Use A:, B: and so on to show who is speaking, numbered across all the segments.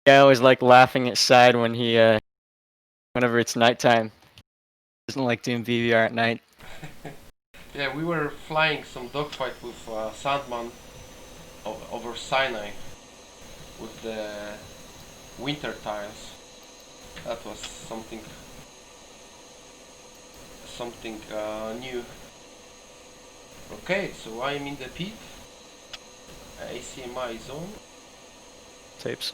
A: Yeah, I always like laughing at Side when he, whenever it's nighttime. Doesn't like doing VVR at night.
B: Yeah, we were flying some dogfight with Sandman over Sinai with the winter tires. That was something new. Okay, so I'm in the pit. ACMI zone.
A: Tapes.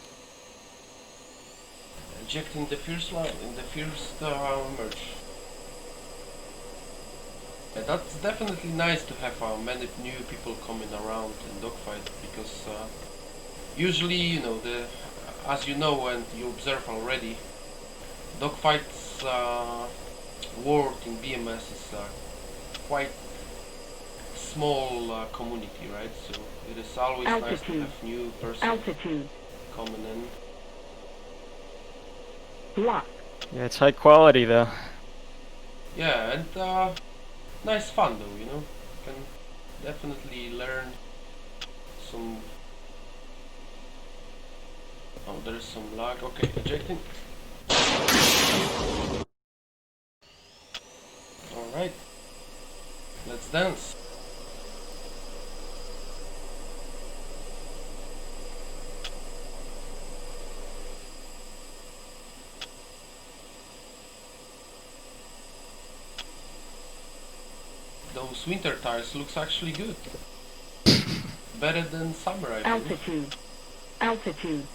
B: Ejecting the first line in the first merge. That's definitely nice to have many new people coming around in dogfight because usually, as you know and you observe already, dogfights world in BMS is quite small community, right? So it is always nice to have new person coming in.
A: Yeah, it's high quality though.
B: Yeah, and nice fun though, you know. Can definitely learn some. Oh, there's some lag. Okay, ejecting. Alright, let's dance. Those winter tires looks actually good. Better than summer, I believe.
C: Altitude.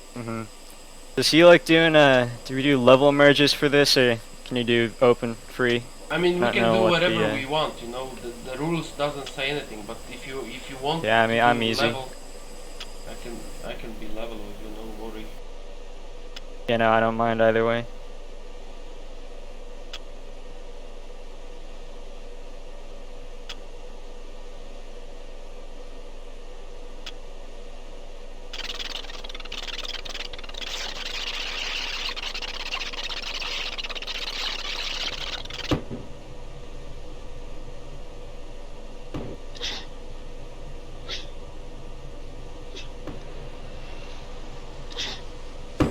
A: Does he like doing, do we do level merges for this, or can you do open, free?
B: I mean, we
A: I don't
B: can
A: know
B: do
A: what
B: whatever
A: the,
B: we want, you know. The rules doesn't say anything, but if you want
A: Yeah, I mean,
B: to
A: I'm
B: do
A: easy.
B: level, I can be level with you, no worry.
A: Yeah, no, I don't mind either way.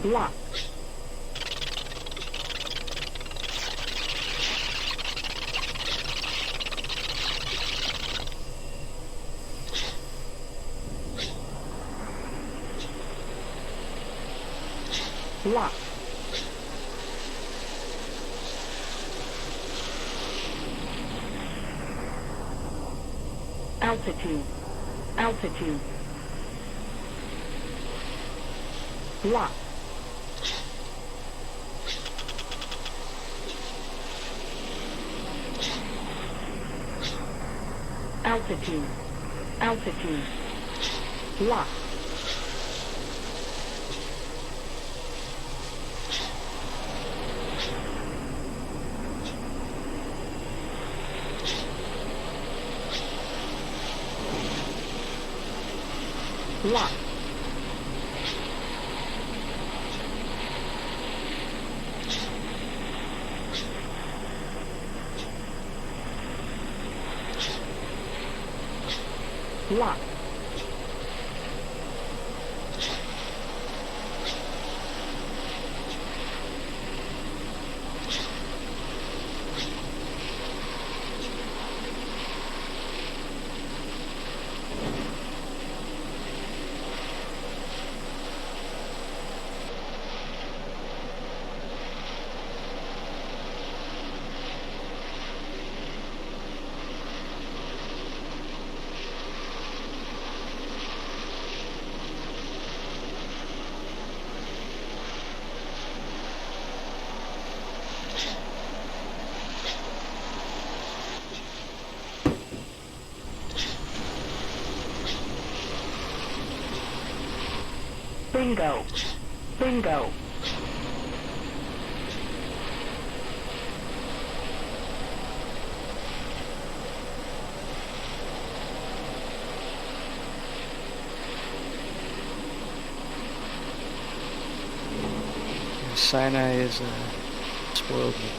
C: Lock. Lock. Altitude. Lock. Altitude. Lock. Lock. Lock. Bingo.
A: Sinai is, spoiled me.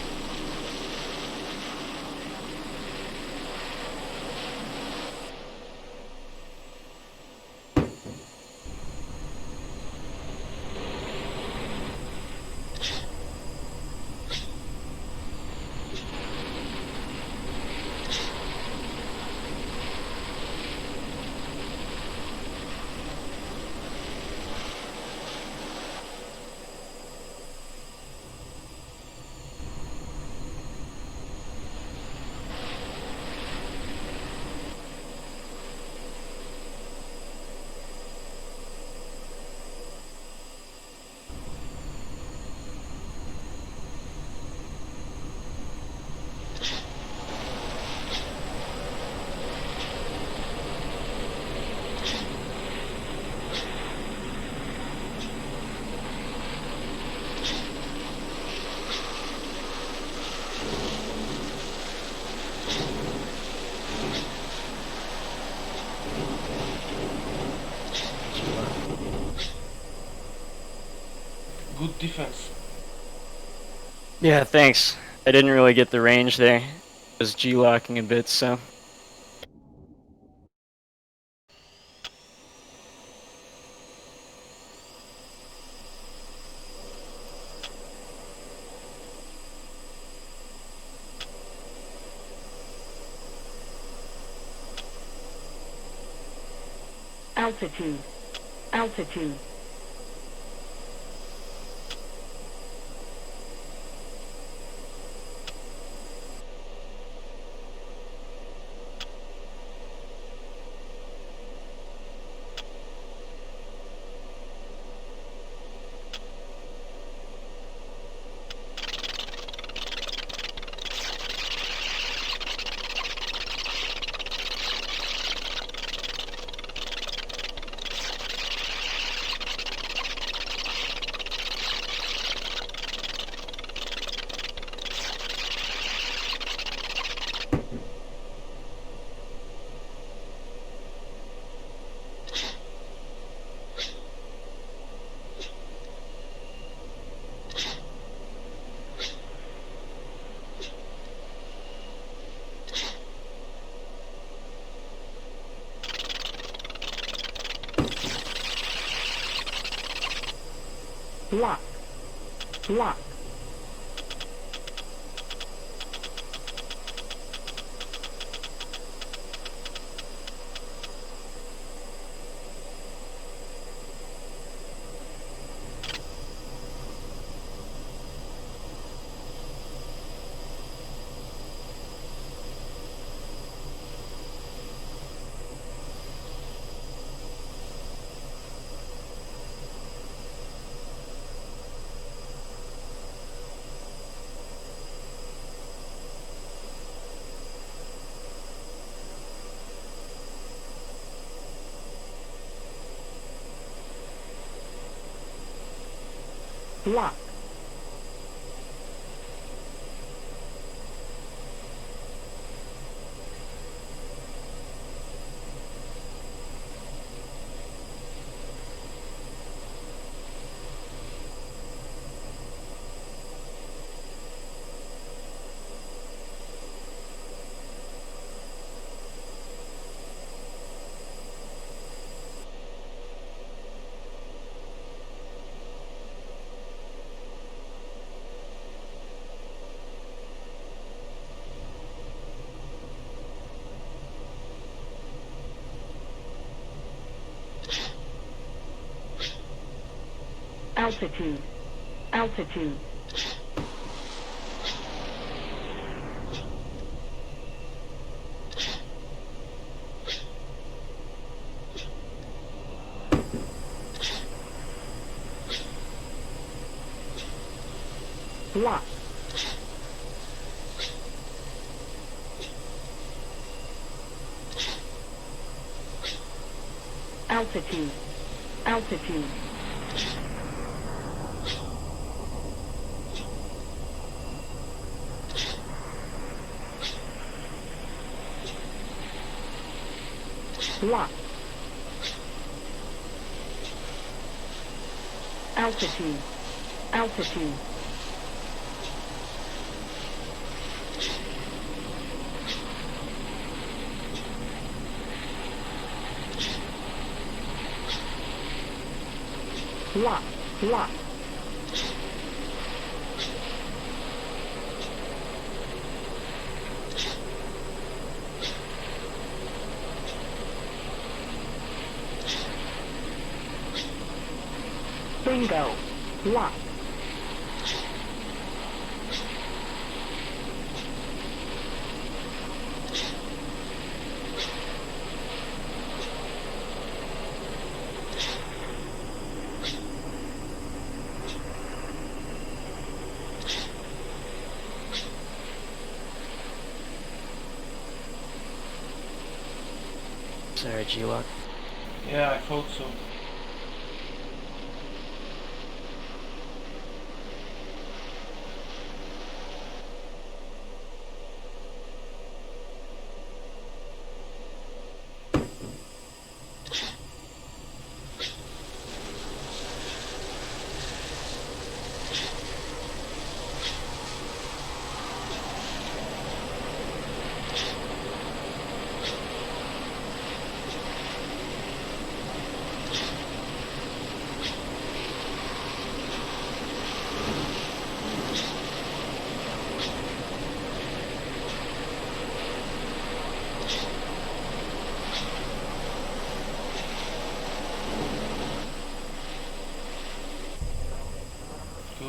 B: Good defense.
A: Yeah, thanks. I didn't really get the range there. I was G-locking a bit, so...
C: Altitude. Altitude. Lock. Lock. Lock. Altitude. Altitude. Lock. Altitude. Altitude. Lock. Altitude. Altitude. Lock. Lock. Bingo. Lock.
A: Sorry, G-lock.
B: Yeah, I thought so.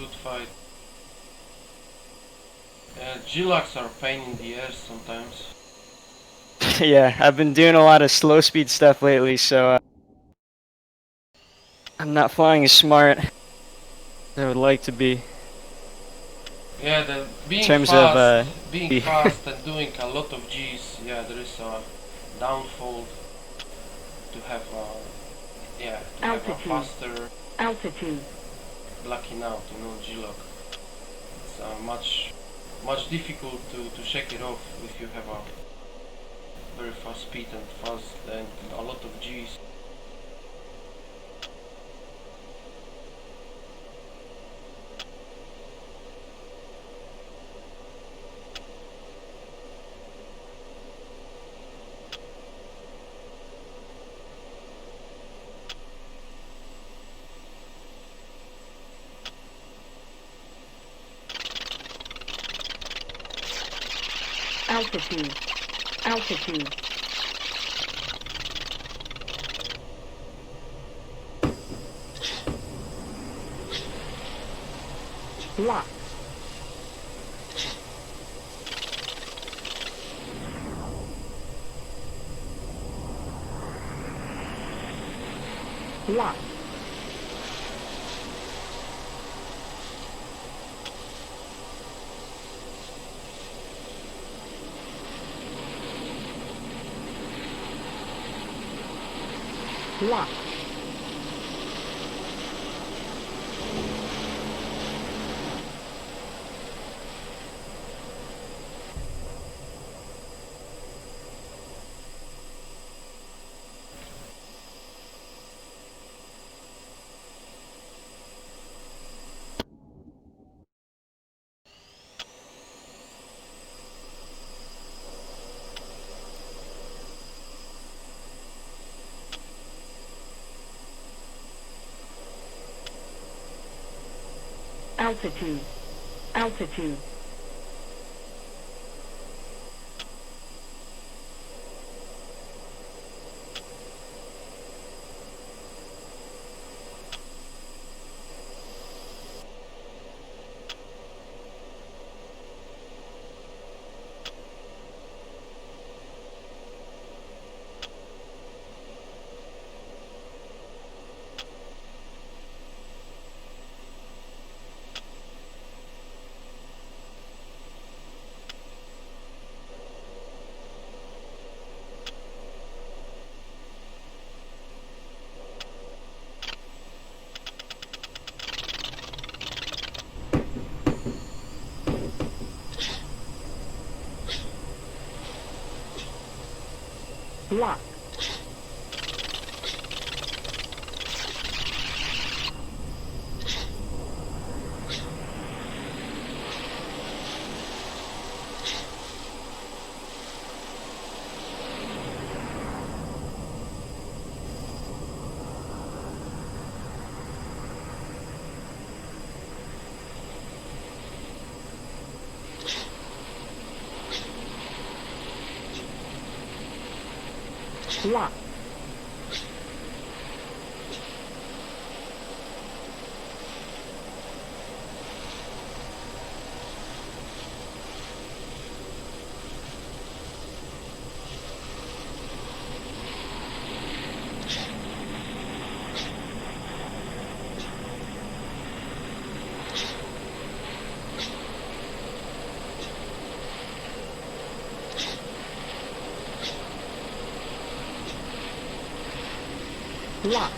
B: good fight. G-locks are pain in the ass sometimes.
A: Yeah, I've been doing a lot of slow speed stuff lately, so I'm not flying as smart as I would like to be.
B: Yeah,
A: In terms of
B: being fast and doing a lot of G's, yeah, there is a downfall to have have a
C: Altitude.
B: faster
C: Altitude.
B: blacking out, G-lock. It's much difficult to shake it off if you have a very fast speed and a lot of G's.
C: Altitude. Altitude. Lock. Lock. Lock. Altitude. Altitude. Lock. Lock. Lock.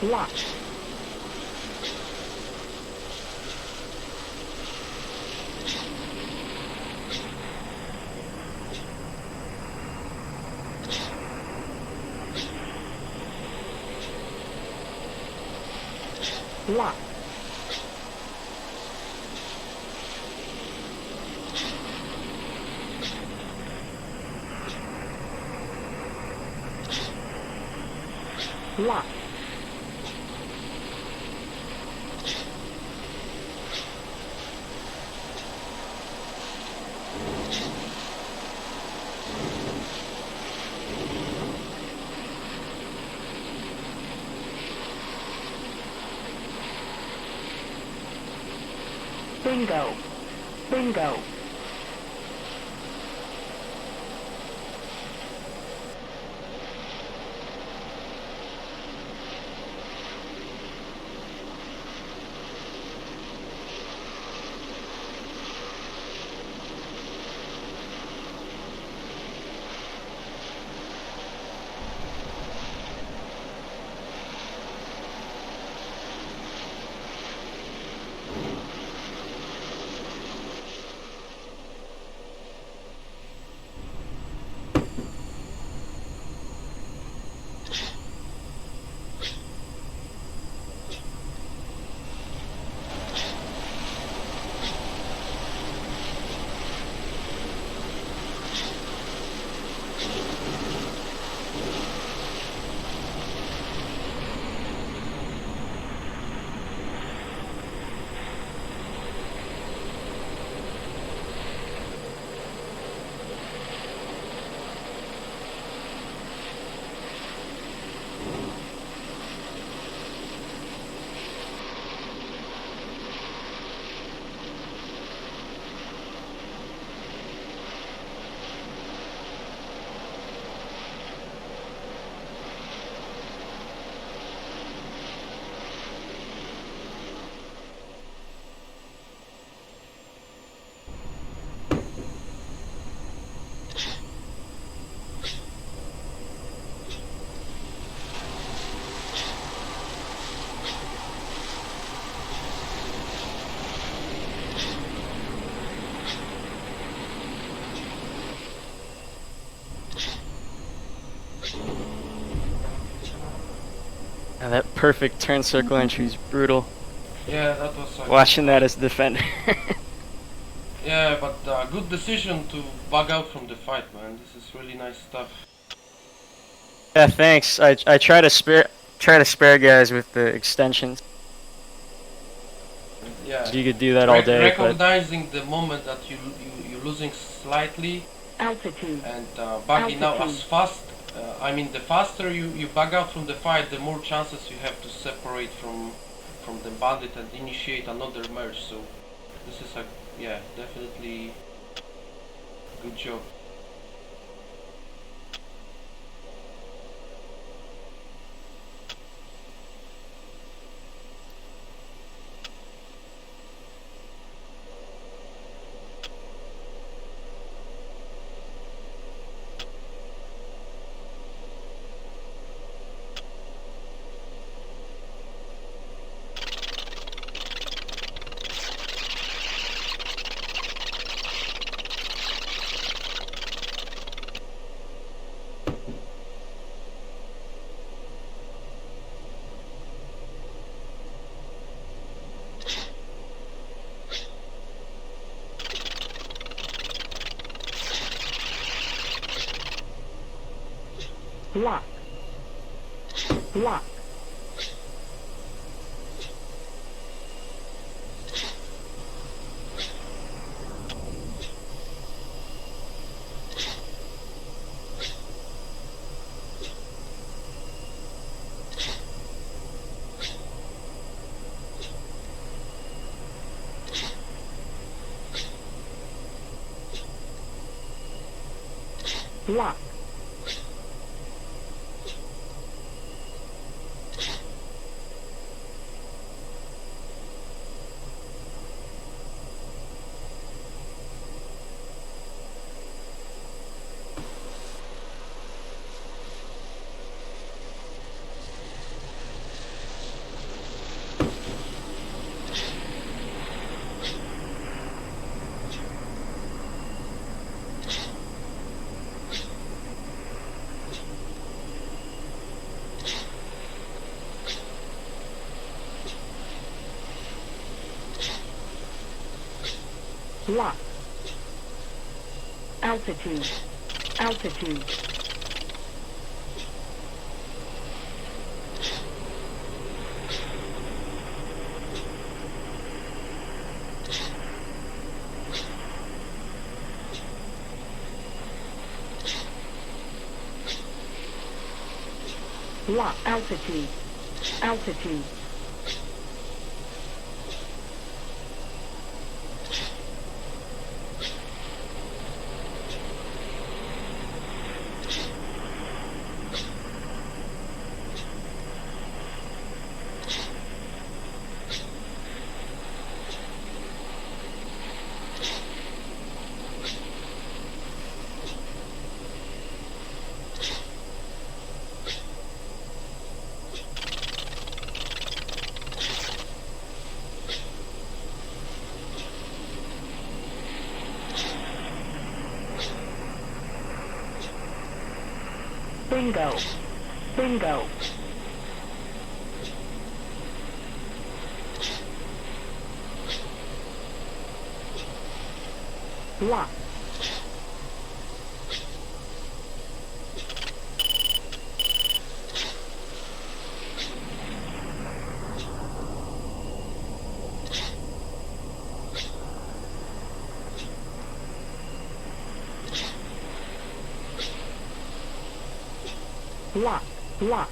C: Lock. Lock. Lock. Bingo. Bingo.
A: Yeah, that perfect turn circle entry is brutal.
B: Yeah, that was.
A: Watching that as a defender.
B: Yeah, but good decision to bug out from the fight, man. This is really nice stuff.
A: Yeah, thanks. I try to spare guys with the extensions.
B: Yeah.
A: You could do that all day, but
B: recognizing the moment that you're losing slightly
C: Altitude.
B: and bugging out as fast. I mean, the faster you bug out from the fight, the more chances you have to separate from the bandit and initiate another merge. So this is yeah, definitely good job.
C: Lock. Lock. Lock. Lock. Altitude. Altitude. Lock. Altitude. Altitude. Bingo. Bingo. Lock. Lock. Lock.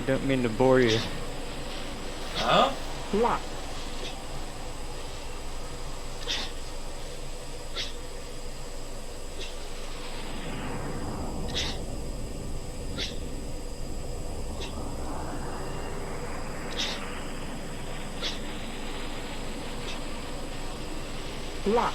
A: Don't mean to bore you.
B: Huh?
C: Lock. Lock.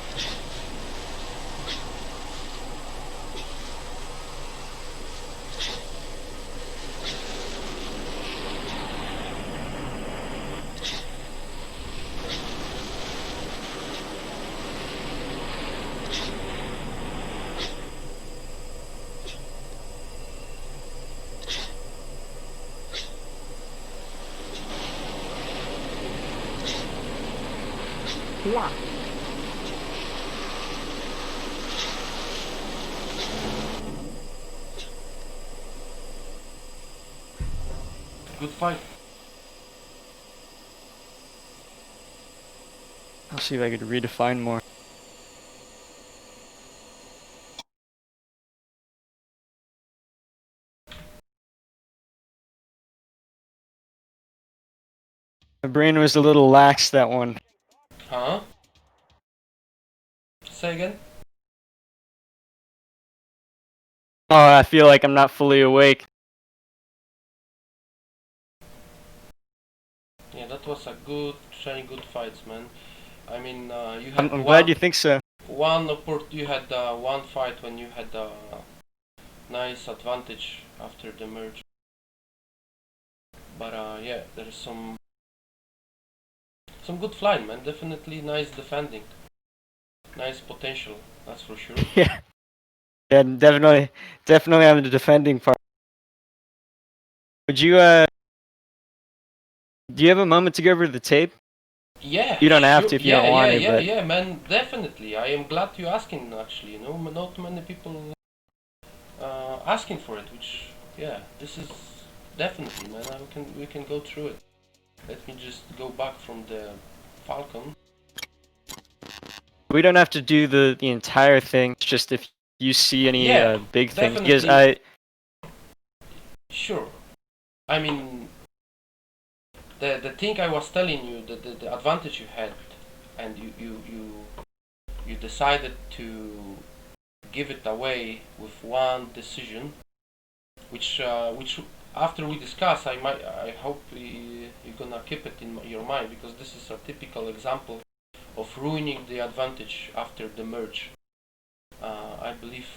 C: Lock.
B: Good fight.
A: I'll see if I could redefine more. My brain was a little lax that one.
B: Huh? Say again?
A: Oh, I feel like I'm not fully awake.
B: Yeah, that was a good, shiny good fights, man. I mean, you had
A: I'm glad you think so.
B: you had one fight when you had a nice advantage after the merge. But yeah, there's some good flying, man. Definitely nice defending, nice potential. That's for sure.
A: Yeah. Yeah, definitely on the defending part. Would you do you have a moment to go over the tape?
B: Yeah,
A: You don't have
B: sure.
A: to if you don't want to, but
B: Yeah, man. Definitely, I am glad you asking. Actually, you know, not many people asking for it. Which, yeah, this is definitely, man. We can go through it. Let me just go back from the Falcon.
A: we don't have to do the entire thing. It's just if you see any
B: Yeah,
A: big things, because
B: definitely. Sure. I mean, the thing I was telling you, the advantage you had, and you decided to give it away with one decision, which after we discuss, I hope you're gonna keep it in your mind, because this is a typical example of ruining the advantage after the merge. I believe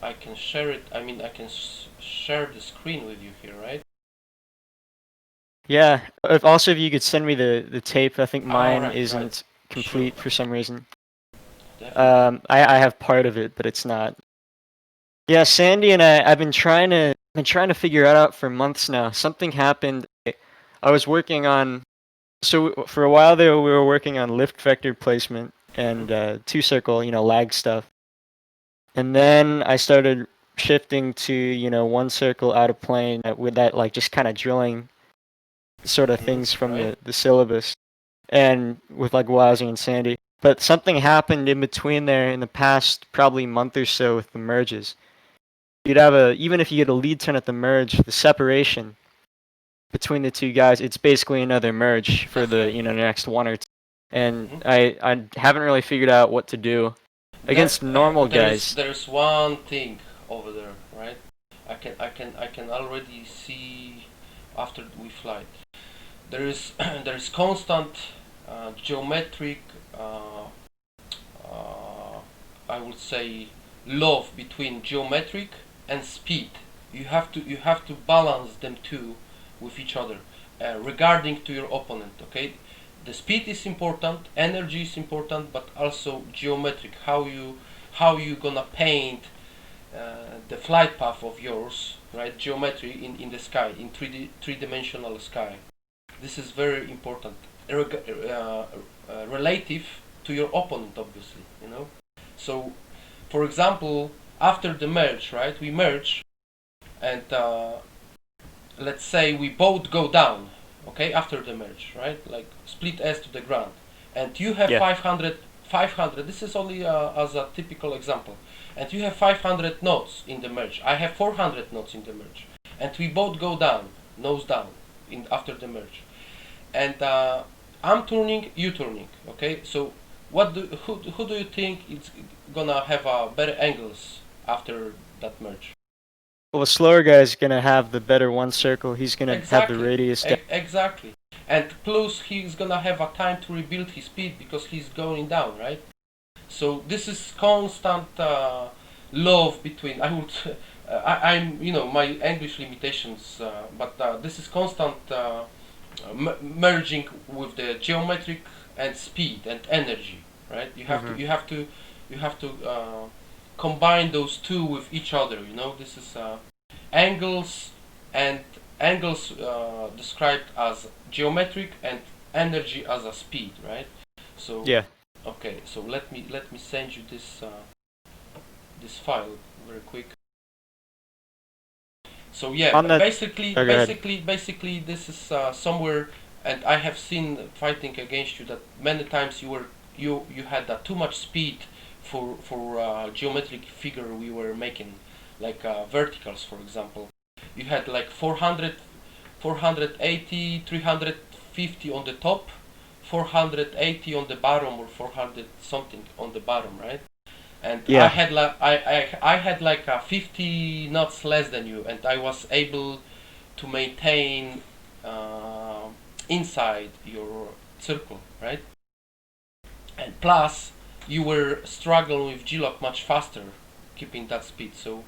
B: I can share it. I mean, I can share the screen with you here, right?
A: Yeah. If you could send me the tape. I think mine
B: Right,
A: isn't complete
B: Sure.
A: for some reason.
B: Definitely.
A: I have part of it, but it's not. Yeah, Sandy and I've been trying to figure it out for months now. Something happened. I was working on, so for a while there we were working on lift vector placement and two circle, lag stuff. And then I started shifting to, one circle out of plane with that, like, just kind of drilling sort of things from
B: Right.
A: the syllabus, and with like Wazzy and Sandy. But something happened in between there in the past probably month or so with the merges. You'd have even if you get a lead turn at the merge, the separation between the two guys, it's basically another merge for
B: That's
A: the,
B: right.
A: next one or two. And
B: Mhm.
A: I haven't really figured out what to do against normal guys.
B: There's one thing over there, right? I can already see after we fly. There is there is constant geometric uh, I would say love between geometric and speed. You have to balance them two with each other regarding to your opponent. Okay, the speed is important, energy is important, but also geometric. How you gonna paint the flight path of yours, right? Geometry in the sky, in three-dimensional sky. This is very important. Relative to your opponent, obviously. So, for example, after the merge, right? We merge, and let's say we both go down. Okay, after the merge, right? Like split S to the ground, and you have
A: Yeah.
B: 500. This is only as a typical example. And you have 500 knots in the merge. I have 400 knots in the merge, and we both go down, nose down, after the merge. And I'm turning, you turning. Okay, so who do you think is gonna have better angles after that merge?
A: Well, the slower guy is gonna have the better one circle. He's gonna have the
B: Exactly,
A: radius down.
B: exactly. And plus he's gonna have a time to rebuild his speed because he's going down, right? So this is constant love between. I would, I'm, my English limitations, but this is constant merging with the geometric and speed and energy, right? You have to combine those two with each other. This is angles and angles described as geometric and energy as a speed, right? So
A: Yeah.
B: okay, so let me send you this file very quick. So yeah,
A: On that-
B: basically,
A: Oh, go ahead.
B: basically, this is somewhere, and I have seen fighting against you that many times you had too much speed for geometric figure we were making, like verticals, for example. You had like 400, 480, 350 on the top, 480 on the bottom, or 400 something on the bottom, right? And
A: Yeah.
B: I had like 50 knots less than you, and I was able to maintain inside your circle, right? And plus, you were struggling with G-lock much faster, keeping that speed. So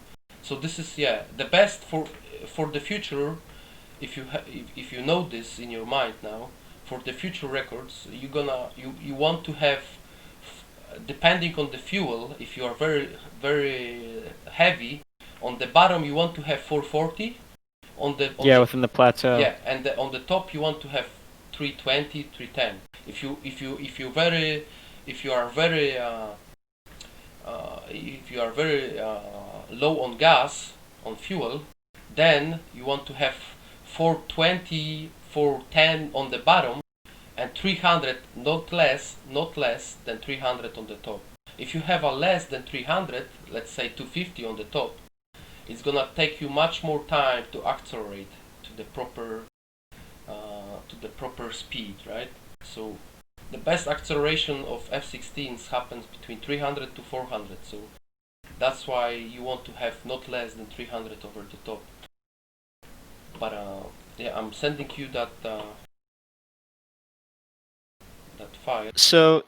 B: this is the best for the future. If you know this in your mind now, for the future records, you want to have, depending on the fuel, if you are very very heavy, on the bottom you want to have 440,
A: Within the plateau.
B: yeah, and on the top you want to have 320, 310. If you are very low on gas, on fuel, then you want to have 420, 410 on the bottom, and 300, not less than 300 on the top. If you have a less than 300, let's say 250 on the top, it's gonna take you much more time to accelerate to the proper speed, right? So the best acceleration of F-16s happens between 300 to 400. So that's why you want to have not less than 300 over the top. But I'm sending you that file.
A: So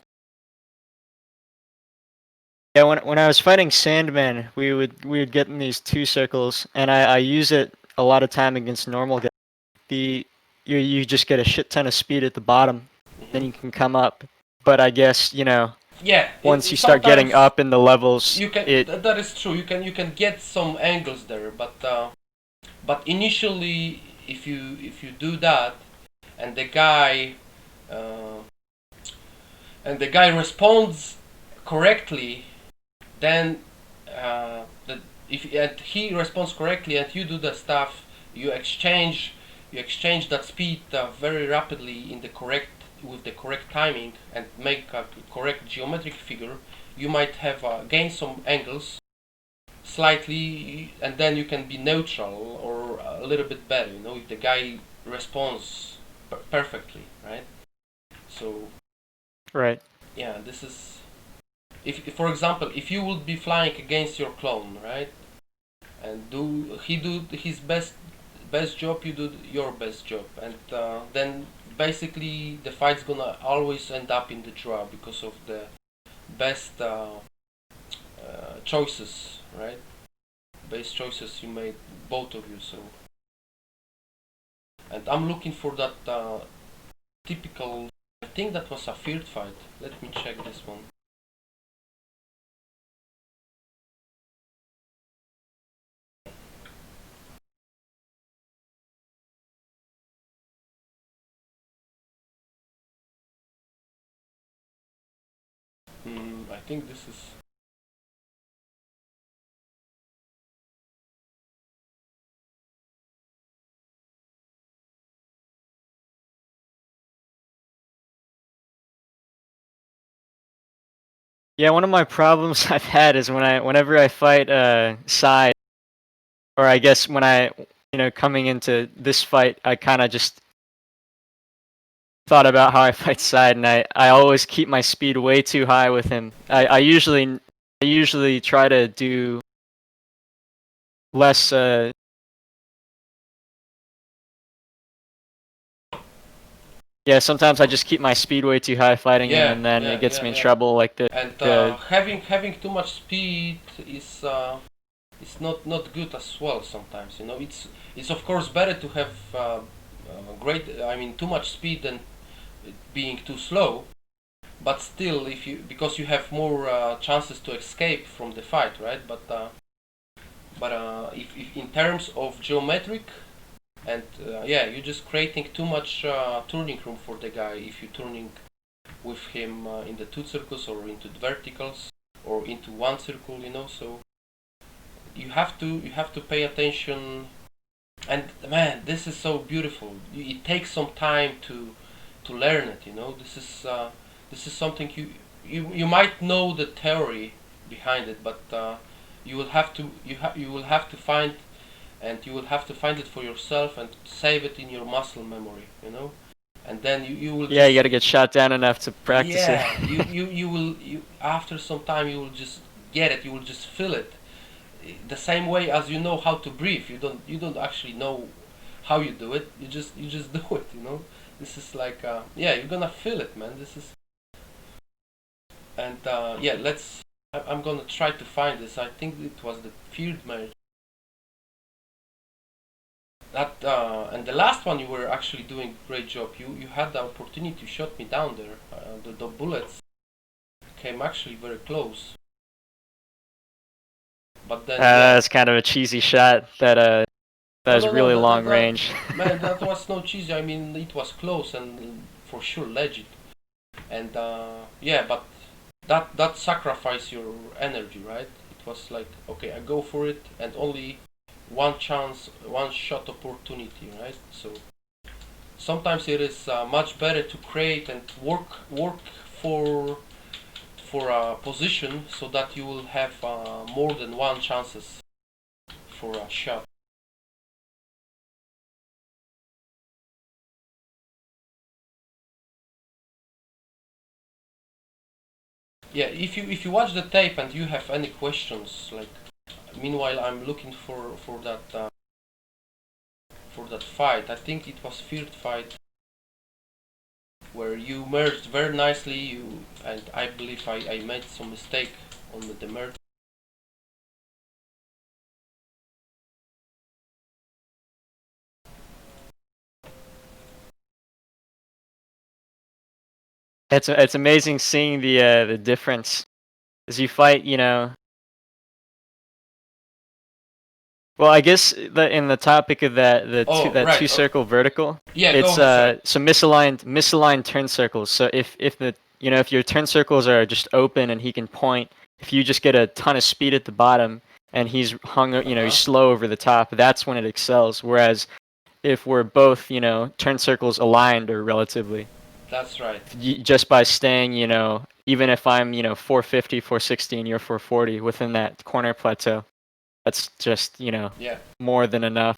A: yeah, when I was fighting Sandman, we would get in these two circles, and I use it a lot of time against normal guys. You just get a shit ton of speed at the bottom, then you can come up. But I guess
B: Yeah,
A: once you start getting
B: sometimes
A: up in the levels,
B: you can. That is true. You can get some angles there, but initially, if you do that, and the guy responds correctly, then and he responds correctly, and you do the stuff, you exchange that speed very rapidly in the correct with the correct timing, and make a correct geometric figure. You might have gain some angles slightly, and then you can be neutral or a little bit better. You know, if the guy responds perfectly, right? So
A: Right.
B: yeah, this is if for example, if you would be flying against your clone, right, and do his best job, you do your best job, and then basically the fight's gonna always end up in the draw because of the best choices, right? Best choices you made, both of you. So, and I'm looking for that typical. I think that was a field fight. Let me check this one. I think this is.
A: Yeah, one of my problems I've had is whenever I fight side, or I guess when coming into this fight, I kind of just thought about how I fight side, and I always keep my speed way too high with him. I usually try to do less. Yeah, sometimes I just keep my speed way too high fighting him, and then it gets me in trouble. Like
B: and having too much speed is not good as well. Sometimes, you know, it's of course better to have too much speed than being too slow. But still, because you have more chances to escape from the fight, right? But if in terms of geometric, and you're just creating too much turning room for the guy if you're turning with him in the two circles or into the verticals or into one circle, you know. So you have to pay attention. And man, this is so beautiful. It takes some time to learn it, you know. This is something you might know the theory behind it, but you will have to you will have to find, and you will have to find it for yourself and save it in your muscle memory, you know. And then you will
A: you gotta get shot down enough to practice it.
B: you will after some time you will just get it. You will just feel it. The same way as you know how to breathe, you don't actually know how you do it. You just do it, you know. This is like you're gonna feel it, man. This is. And I'm gonna try to find this. I think it was the field match. That and the last one you were actually doing a great job. You had the opportunity to shot me down there. The bullets came actually very close. But then
A: that's kind of a cheesy shot. That was really long range.
B: Man, that was no cheesy. I mean, it was close and for sure legit. And but that sacrifice your energy, right? It was like, okay, I go for it, and only one chance, one shot opportunity, right? So sometimes it is much better to create and work for a position so that you will have more than one chances for a shot. Yeah, if you watch the tape and you have any questions, like meanwhile I'm looking for that fight. I think it was field fight where you merged very nicely. And I believe I made some mistake on the merge.
A: It's amazing seeing the difference as you fight. Well, I guess in the topic of that two circle vertical, it's so misaligned turn circles. So if your turn circles are just open and he can point, if you just get a ton of speed at the bottom, and he's hung, you know, he's
B: Uh-huh.
A: slow over the top, that's when it excels. Whereas if we're both, you know, turn circles aligned or relatively,
B: That's right.
A: just by staying, you know, even if I'm, you know, 450, 460, and you're 440 within that corner plateau, that's just, you know,
B: Yeah.
A: more than enough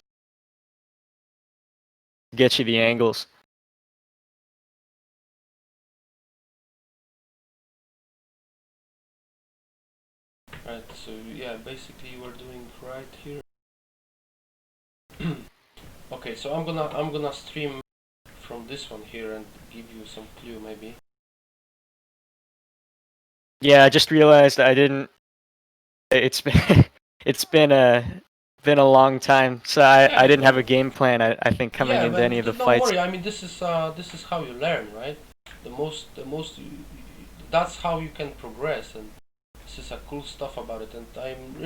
A: to get you the angles.
B: Right. So yeah, basically you are doing right here. Okay. So I'm gonna stream from this one here and give you some clue maybe.
A: Yeah, I just realized I didn't. It's been it's been a long time, so
B: Yeah.
A: I didn't have a game plan. I think coming
B: Yeah,
A: into any
B: but
A: of the
B: don't
A: fights.
B: worry. I mean, this is how you learn, right? That's how you can progress, and this is a cool stuff about it. And I'm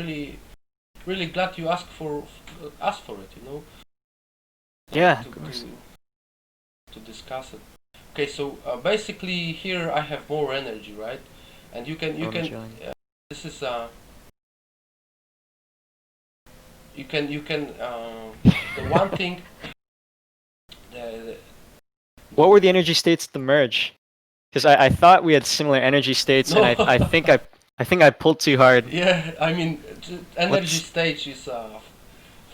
B: really glad you asked for it. You know,
A: Yeah, of
B: to
A: course.
B: to discuss it. Okay, so basically here I have more energy, right? And you can
A: Overjoying.
B: this is you can the one thing the
A: What were the energy states at the merge? Because I thought we had similar energy states, and
B: no.
A: I think I pulled too hard.
B: Yeah, I mean, energy
A: What's
B: stage is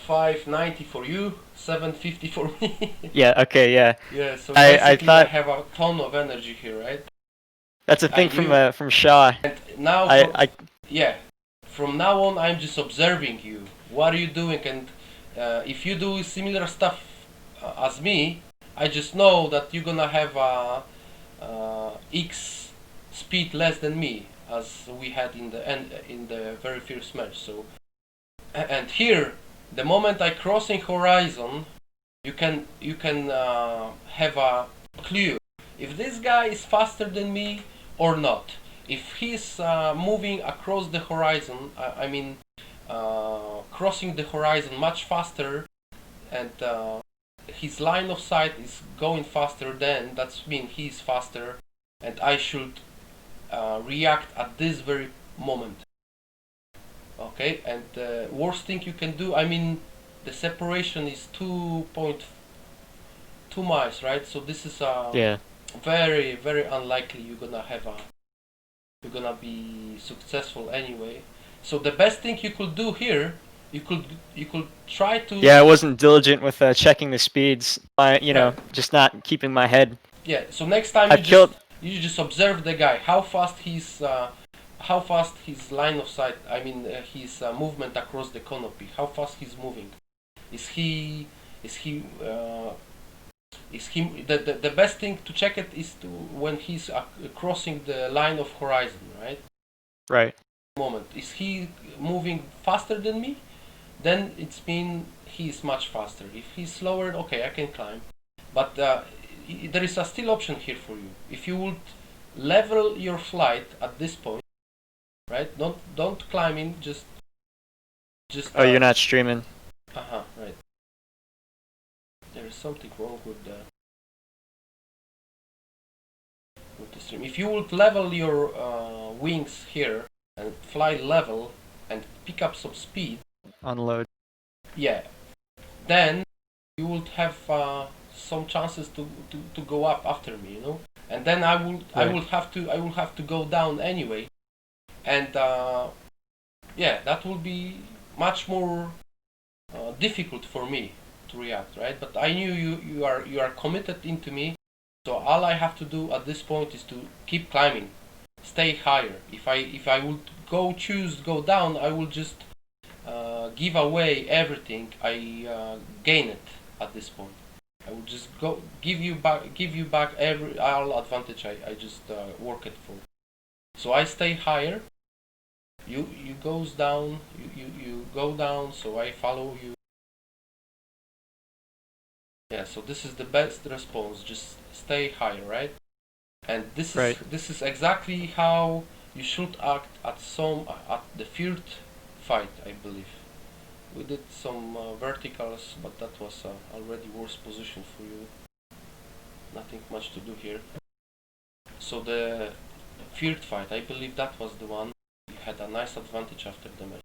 B: 590 for you, 750 for me.
A: Yeah, okay, yeah.
B: Yeah, so
A: I
B: basically I
A: thought
B: have a ton of energy here, right?
A: that's a thing
B: You
A: from Shaw.
B: and now
A: I
B: yeah, from now on I'm just observing you. What are you doing? And if you do similar stuff as me, I just know that you're gonna have X speed less than me, as we had in the end in the very first match. So and here, the moment I crossing horizon, you can have a clue if this guy is faster than me or not. If he's moving across the horizon, I mean crossing the horizon much faster, and his line of sight is going faster, then that's mean he's faster, and I should react at this very moment. Okay, and the worst thing you can do, I mean, the separation is 2.2 miles, right? So this is
A: yeah.
B: very unlikely you're gonna be successful anyway. So the best thing you could do here, you could you could try to
A: Yeah, I wasn't diligent with checking the speeds. You
B: right.
A: know, just not keeping my head.
B: Yeah. So next time
A: I've killed.
B: you just observe the guy, how fast his line of sight, I mean his movement across the canopy, how fast he's moving. Is he is he is he the best thing to check it is to when he's crossing the line of horizon, right?
A: Right.
B: Moment, is he moving faster than me? Then it's mean he's much faster. If he's slower, okay, I can climb. But there is a still option here for you. If you would level your flight at this point, right? Don't climb in, just
A: Oh, you're not streaming.
B: right. There is something wrong with the stream. If you would level your wings here and fly level and pick up some speed,
A: Unload.
B: yeah, then you would have some chances to go up after me, you know. And then I
A: Right.
B: will have to go down anyway, and yeah, that will be much more difficult for me to react, right? But I knew you are committed into me, so all I have to do at this point is to keep climbing, stay higher. If I would go down, I will just give away everything I gain it at this point. I will just go give you back every all advantage I just work it for. So I stay higher. You goes down. You go down. So I follow you. Yeah. So this is the best response. Just stay higher, right? And
A: Right.
B: this is exactly how you should act at the third fight, I believe. We did some verticals, but that was already worse position for you. Nothing much to do here. So the third fight, I believe that was the one you had a nice advantage after the match.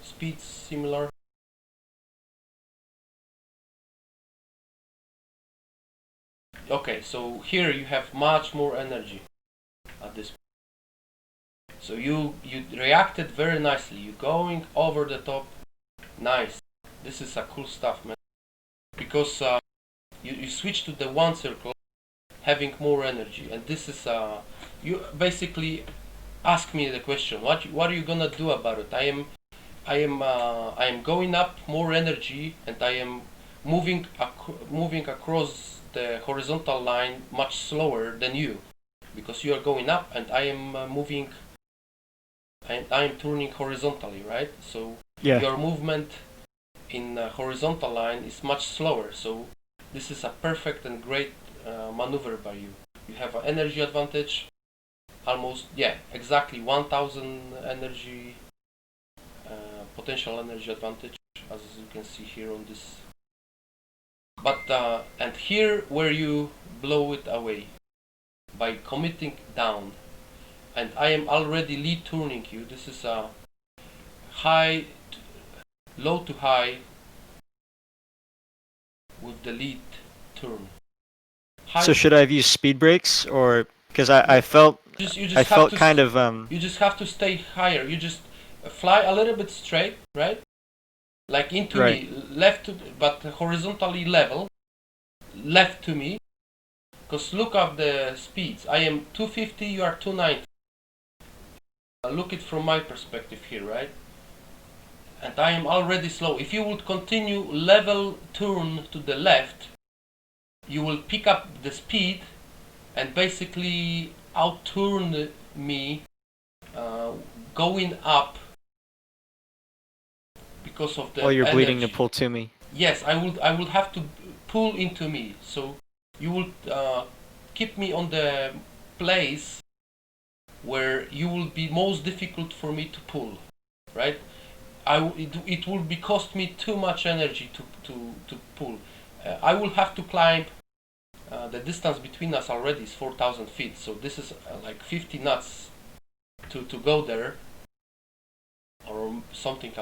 B: speeds similar. Okay, so here you have much more energy at this point. So you reacted very nicely. You going over the top. Nice. This is a cool stuff, man. Because you switch to the one circle, having more energy, and this is you basically ask me the question, what are you gonna do about it? I am going up more energy, and I am moving across the horizontal line much slower than you, because you are going up and I am moving. I am turning horizontally, right? So
A: Yeah.
B: your movement in a horizontal line is much slower. So this is a perfect and great maneuver by you. You have an energy advantage, almost, yeah, exactly 1000 energy, potential energy advantage, as you can see here on this. But and here where you blow it away by committing down, and I am already lead turning you. This is a low to high with the lead turn.
A: So should I have used speed brakes, or because I felt
B: you
A: I
B: just have
A: felt
B: to
A: kind of
B: you just have to stay higher. You just fly a little bit straight, right? Like into
A: Right.
B: me, left to, but horizontally level, left to me. Because look at the speeds. I am 250, you are 290. Look it from my perspective here, right? And I am already slow. If you would continue level turn to the left, you will pick up the speed and basically outturn me going up because of the
A: while you're bleeding to
B: energy.
A: pull to me.
B: Yes, I would have to pull into me. So you will keep me on the place where you will be most difficult for me to pull, right? It will be cost me too much energy to pull. I will have to climb. The distance between us already is 4,000 feet, so this is like 50 knots to go there, or something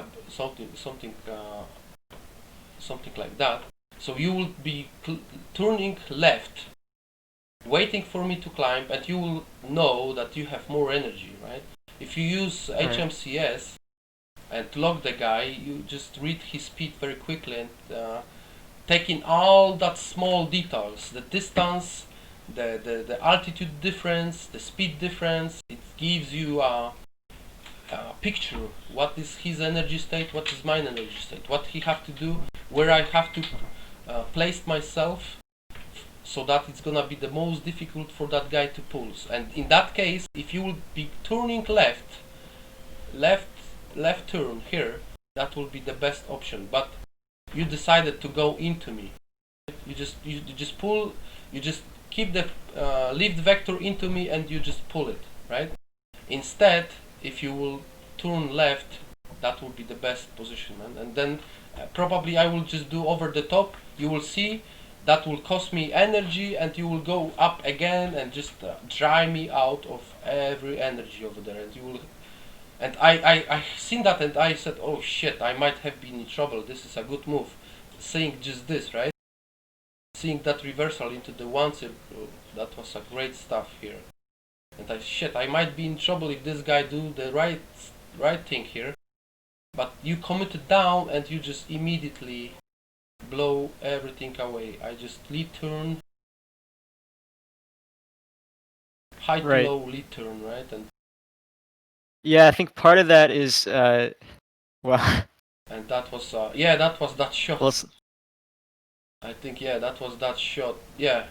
B: like that. So you will be turning left, waiting for me to climb, and you will know that you have more energy, right? If you use HMCS and lock the guy, you just read his speed very quickly and taking all that small details, the distance, the altitude difference, the speed difference, it gives you a picture. What is his energy state, what is my energy state, what he have to do, where I have to place myself, so that it's gonna be the most difficult for that guy to pull. And in that case, if you will be turning left turn here, that will be the best option. But you decided to go into me. You just pull. You just keep the lift vector into me, and you just pull it, right? Instead, if you will turn left, that will be the best position, man. And then probably I will just do over the top. You will see that will cost me energy, and you will go up again and just dry me out of every energy over there, and you will. And I seen that, and I said, oh shit, I might have been in trouble. This is a good move. Seeing just this, right? Seeing that reversal into the one circle, that was a great stuff here. And I might be in trouble if this guy do the right thing here. But you committed down, and you just immediately blow everything away. I just lead turn, high to low lead turn, right? And
A: yeah, I think part of that is well.
B: And that was that was that shot.
A: Well,
B: I think that was that shot. Yeah,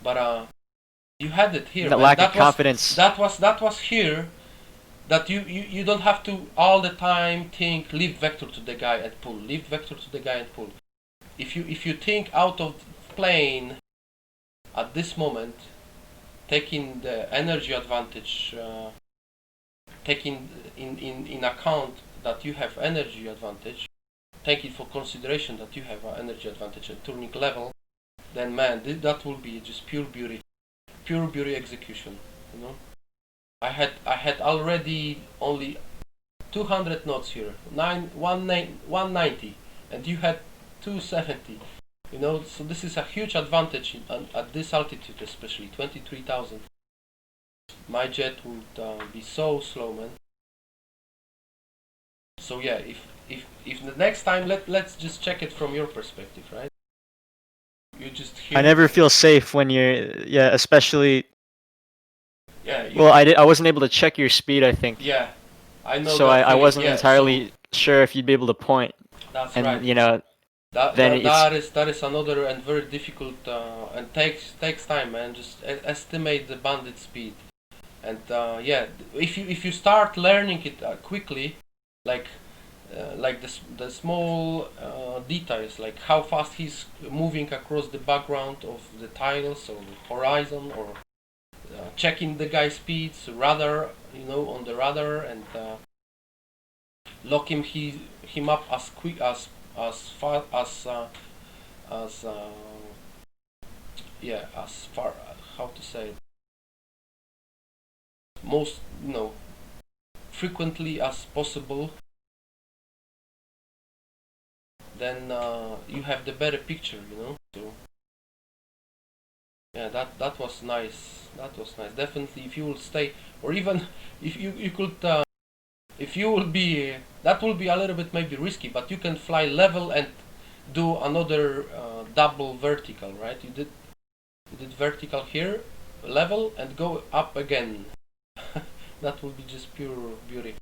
B: but you had it here.
A: the lack of confidence.
B: That was here. That you don't have to all the time think lift vector to the guy and pull, lift vector to the guy and pull. If you think out of plane at this moment, taking the energy advantage, taking in account that you have energy advantage, take it for consideration that you have an energy advantage at turning level, then man, that will be just pure beauty execution, you know. I had already only 200 knots here, 190, and you had 270. You know, so this is a huge advantage at this altitude, especially 23,000. My jet would be so slow, man. So yeah, if the next time, let's just check it from your perspective, right? You just hear.
A: I never feel safe when you're, especially.
B: Yeah.
A: Well, I wasn't able to check your speed, I think.
B: Yeah, I know.
A: So
B: that
A: I
B: feeling.
A: wasn't
B: Yeah,
A: entirely
B: so
A: sure if you'd be able to point.
B: that's
A: And
B: right.
A: you know,
B: That
A: then
B: that is another and very difficult and takes time, man. Just estimate the bandit speed, and yeah, if you start learning it quickly, like the small details, like how fast he's moving across the background of the tiles or horizon, or checking the guy's speeds, radar, you know, on the radar, and locking him up as quick as far as yeah, as far, how to say it, most, you know, frequently as possible, then you have the better picture, you know. So yeah, that was nice. That was nice. Definitely, if you will stay, or even if you could, if you will be, that will be a little bit maybe risky, but you can fly level and do another double vertical, right? You did vertical here, level, and go up again. That will be just pure beauty.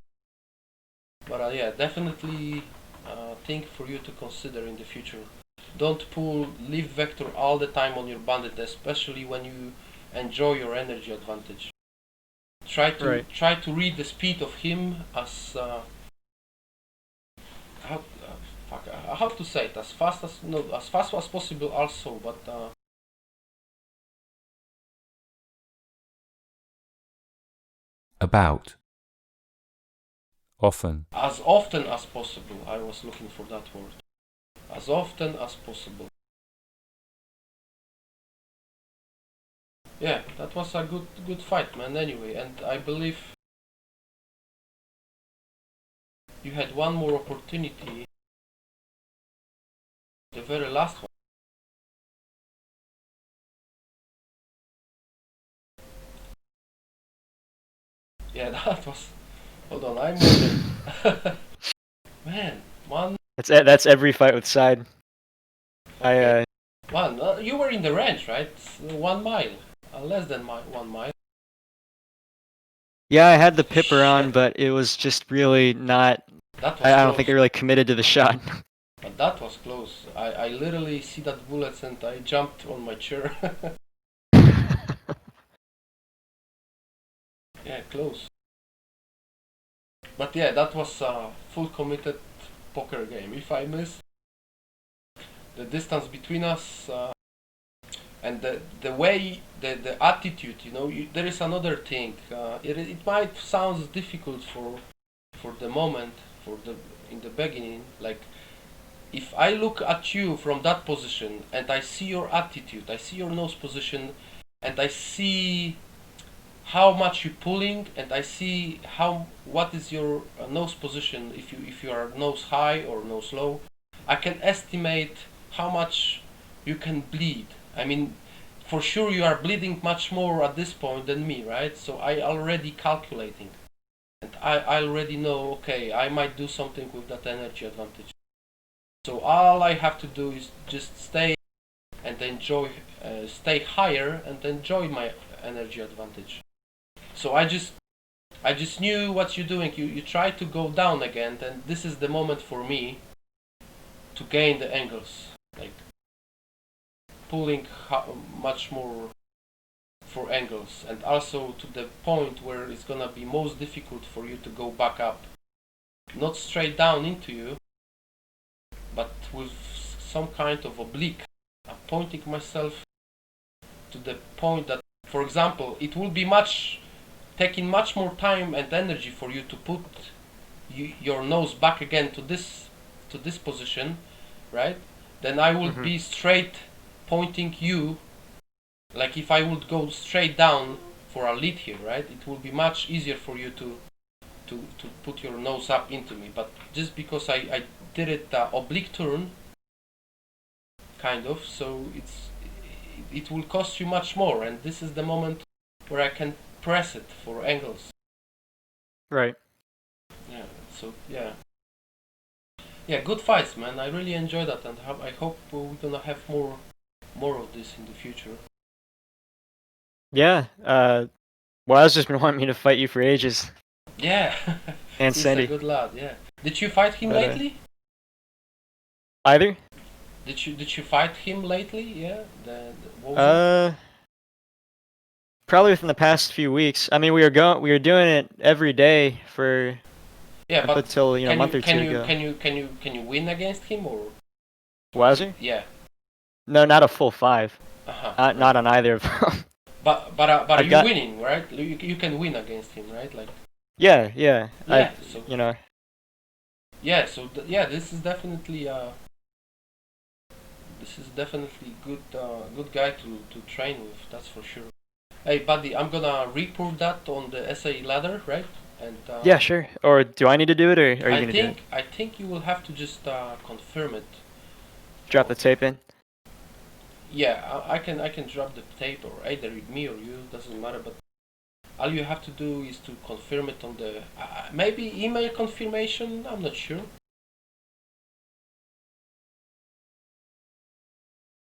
B: But yeah, definitely thing for you to consider in the future. Don't pull lift vector all the time on your bandit, especially when you enjoy your energy advantage. Try to read the speed of him as how to say it, as fast as possible also, but
D: About. Often.
B: as often as possible. I was looking for that word. As often as possible. Yeah, that was a good fight, man, anyway, and I believe you had one more opportunity, the very last one. Yeah, that was. Hold on, I'm wondering. Man, one.
A: that's every fight with side.
B: Okay. You were in the range, right? 1 mile, less than 1 mile.
A: Yeah, I had the pipper on,
B: Shit.
A: but it was just really not.
B: That was
A: I don't
B: close.
A: think I really committed to the shot.
B: But that was close. I literally see that bullets and I jumped on my chair. Yeah, close. But yeah, that was a full committed poker game. If I miss, the distance between us and the way, the attitude, you know, there is another thing. It might sound difficult for the moment, in the beginning, like if I look at you from that position and I see your attitude, I see your nose position, and I see how much you're pulling, and I see what is your nose position, if you are nose high or nose low, I can estimate how much you can bleed. I mean, for sure you are bleeding much more at this point than me, right? So I already calculating, and I already know, okay, I might do something with that energy advantage. So all I have to do is just stay and enjoy, stay higher and enjoy my energy advantage. So I just knew what you're doing. You try to go down again, and this is the moment for me to gain the angles, like pulling much more for angles, and also to the point where it's gonna be most difficult for you to go back up, not straight down into you, but with some kind of oblique. I'm pointing myself to the point that, for example, it will be taking much more time and energy for you to put your nose back again to this position, right? Then I would be straight pointing you, like if I would go straight down for a lead here, right? It will be much easier for you to to put your nose up into me, but just because I did it oblique turn, kind of, so it will cost you much more, and this is the moment where I can press it for angles.
A: Right.
B: Yeah. So yeah. Yeah, good fights, man. I really enjoy that, and I hope we're gonna have more of this in the future.
A: Yeah. Waz has been wanting me to fight you for ages,
B: Yeah,
A: and
B: he's a
A: Sandy.
B: good lad. Yeah. Did you fight him
A: But
B: lately?
A: either.
B: Did you fight him lately? Yeah. What was it?
A: Probably within the past few weeks. I mean, we were doing it every day for
B: Yeah,
A: up
B: but
A: until a
B: can
A: month
B: you
A: or
B: can
A: two
B: you
A: ago.
B: can you win against him or?
A: Wazer?
B: Yeah.
A: No, not a full 5.
B: Uh-huh.
A: Not on either of them.
B: But
A: I
B: you're
A: got.
B: winning, right? You can win against him, right? Like
A: Yeah, yeah.
B: yeah.
A: I,
B: So
A: you know,
B: yeah. So yeah, this is definitely good guy to train with. That's for sure. Hey, buddy, I'm gonna report that on the SA ladder, right? And
A: yeah, sure. Or do I need to do it, or are you gonna do it?
B: I think you will have to just confirm it.
A: Drop the tape in.
B: Yeah, I can drop the tape, or either me or you, doesn't matter. But all you have to do is to confirm it on the maybe email confirmation. I'm not sure.